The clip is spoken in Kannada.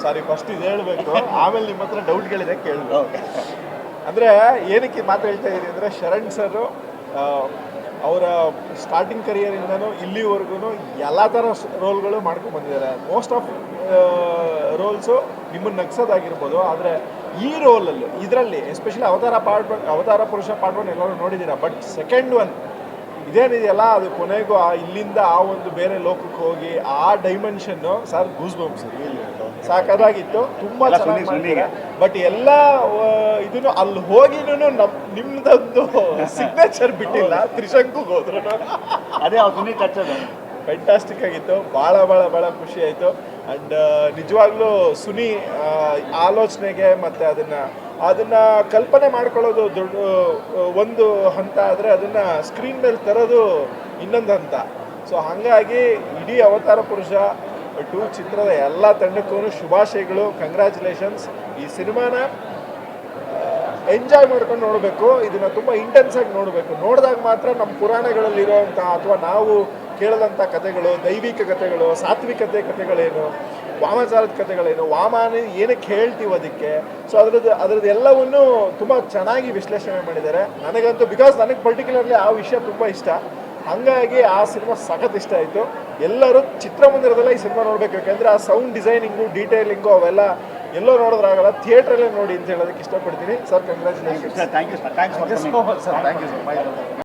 ಸಾರಿ ಫಸ್ಟ್ ಇದು ಹೇಳಬೇಕು, ಆಮೇಲೆ ನಿಮ್ಮ ಹತ್ರ ಡೌಟ್ಗಳಿದೆ ಕೇಳಬೇಕು. ಅಂದರೆ ಏನಕ್ಕೆ ಮಾತು ಹೇಳ್ತಾ ಇದ್ದೀನಿ ಅಂದರೆ, ಶರಣ್ ಸರ್ ಅವರ ಸ್ಟಾರ್ಟಿಂಗ್ ಕರಿಯರಿಂದನೂ ಇಲ್ಲಿವರೆಗೂ ಎಲ್ಲ ಥರ ರೋಲ್ಗಳು ಮಾಡ್ಕೊಂಡು ಬಂದಿದ್ದಾರೆ. ಮೋಸ್ಟ್ ಆಫ್ ರೋಲ್ಸು ನಿಮ್ಮನ್ನು ನಗ್ಸೋದಾಗಿರ್ಬೋದು, ಆದರೆ ಈ ರೋಲಲ್ಲಿ ಇದರಲ್ಲಿ ಎಸ್ಪೆಷಲಿ ಅವತಾರ ಪುರುಷ ಪಾರ್ಟ್ 1 ಎಲ್ಲರೂ ನೋಡಿದ್ದೀರಾ. ಬಟ್ ಸೆಕೆಂಡ್ ಒನ್ ಇದೇನಿದೆಯಲ್ಲ, ಅದು ಕೊನೆಗೂ ಇಲ್ಲಿಂದ ಆ ಒಂದು ಬೇರೆ ಲೋಕಕ್ಕೆ ಹೋಗಿ ಆ ಡೈಮೆನ್ಷನ್ನು ಸರ್ ಗೂಸ್ ಬಂಪ್ಸ್ ಸಾಕಾಗಿತ್ತು, ತುಂಬ ಚೆನ್ನಾಗಿ ಮಾಡಿದ್ದಾರೆ. ಬಟ್ ಎಲ್ಲ ಇದನ್ನು ಅಲ್ಲಿ ಹೋಗಿನೂ ನಿಮ್ದೊಂದು ಸಿಗ್ನೇಚರ್ ಬಿಟ್ಟಿಲ್ಲ, ತ್ರಿಶಂಕುಗೆ ಹೋದ್ರು. ಅದೇ ಫ್ಯಾಂಟಾಸ್ಟಿಕ್ ಆಗಿತ್ತು, ಭಾಳ ಖುಷಿ ಆಯಿತು. ಆ್ಯಂಡ್ ನಿಜವಾಗ್ಲೂ ಸುನಿ ಆಲೋಚನೆಗೆ ಮತ್ತು ಅದನ್ನು ಕಲ್ಪನೆ ಮಾಡ್ಕೊಳ್ಳೋದು ದೊಡ್ಡ ಒಂದು ಹಂತ ಆದರೆ, ಅದನ್ನು ಸ್ಕ್ರೀನ್ ಮೇಲೆ ತರೋದು ಇನ್ನೊಂದು ಹಂತ. ಸೊ ಹಾಗಾಗಿ ಇಡೀ ಅವತಾರ ಪುರುಷ 2 ಚಿತ್ರದ ಎಲ್ಲ ತಂಡಕ್ಕೂ ಶುಭಾಶಯಗಳು, ಕಂಗ್ರ್ಯಾಚುಲೇಷನ್ಸ್. ಈ ಸಿನಿಮಾನ ಎಂಜಾಯ್ ಮಾಡ್ಕೊಂಡು ನೋಡಬೇಕು, ಇದನ್ನು ತುಂಬ ಇಂಟೆನ್ಸಾಗಿ ನೋಡಬೇಕು. ನೋಡಿದಾಗ ಮಾತ್ರ ನಮ್ಮ ಪುರಾಣಗಳಲ್ಲಿರೋವಂಥ ಅಥವಾ ನಾವು ಕೇಳಿದಂಥ ಕಥೆಗಳು, ದೈವಿಕ ಕಥೆಗಳು, ಸಾತ್ವಿಕತೆ ಕಥೆಗಳೇನು, ವಾಮಾಚಾರದ ಕಥೆಗಳೇನು, ವಾಮಾನ ಏನಕ್ಕೆ ಹೇಳ್ತೀವಿ ಅದಕ್ಕೆ, ಸೊ ಅದರದ್ದು ಎಲ್ಲವನ್ನೂ ತುಂಬ ಚೆನ್ನಾಗಿ ವಿಶ್ಲೇಷಣೆ ಮಾಡಿದ್ದಾರೆ. ನನಗಂತೂ ಬಿಕಾಸ್ ನನಗೆ ಪರ್ಟಿಕ್ಯುಲರ್ಲಿ ಆ ವಿಷಯ ತುಂಬ ಇಷ್ಟ, ಹಾಗಾಗಿ ಆ ಸಿನಿಮಾ ಸಖತ್ ಇಷ್ಟ ಆಯಿತು. ಎಲ್ಲರೂ ಚಿತ್ರಮಂದಿರದಲ್ಲೇ ಈ ಸಿನಿಮಾ ನೋಡಬೇಕು, ಯಾಕೆಂದರೆ ಆ ಸೌಂಡ್ ಡಿಸೈನಿಂಗು, ಡೀಟೇಲಿಂಗು ಅವೆಲ್ಲ ಎಲ್ಲೋ ನೋಡೋದ್ರಾಗಲ್ಲ, ಥಿಯೇಟ್ರಲ್ಲೇ ನೋಡಿ ಅಂತ ಹೇಳೋದಕ್ಕೆ ಇಷ್ಟಪಡ್ತೀನಿ. Sir congratulations. Thank you sir. Thanks for coming. Sir thank you so much.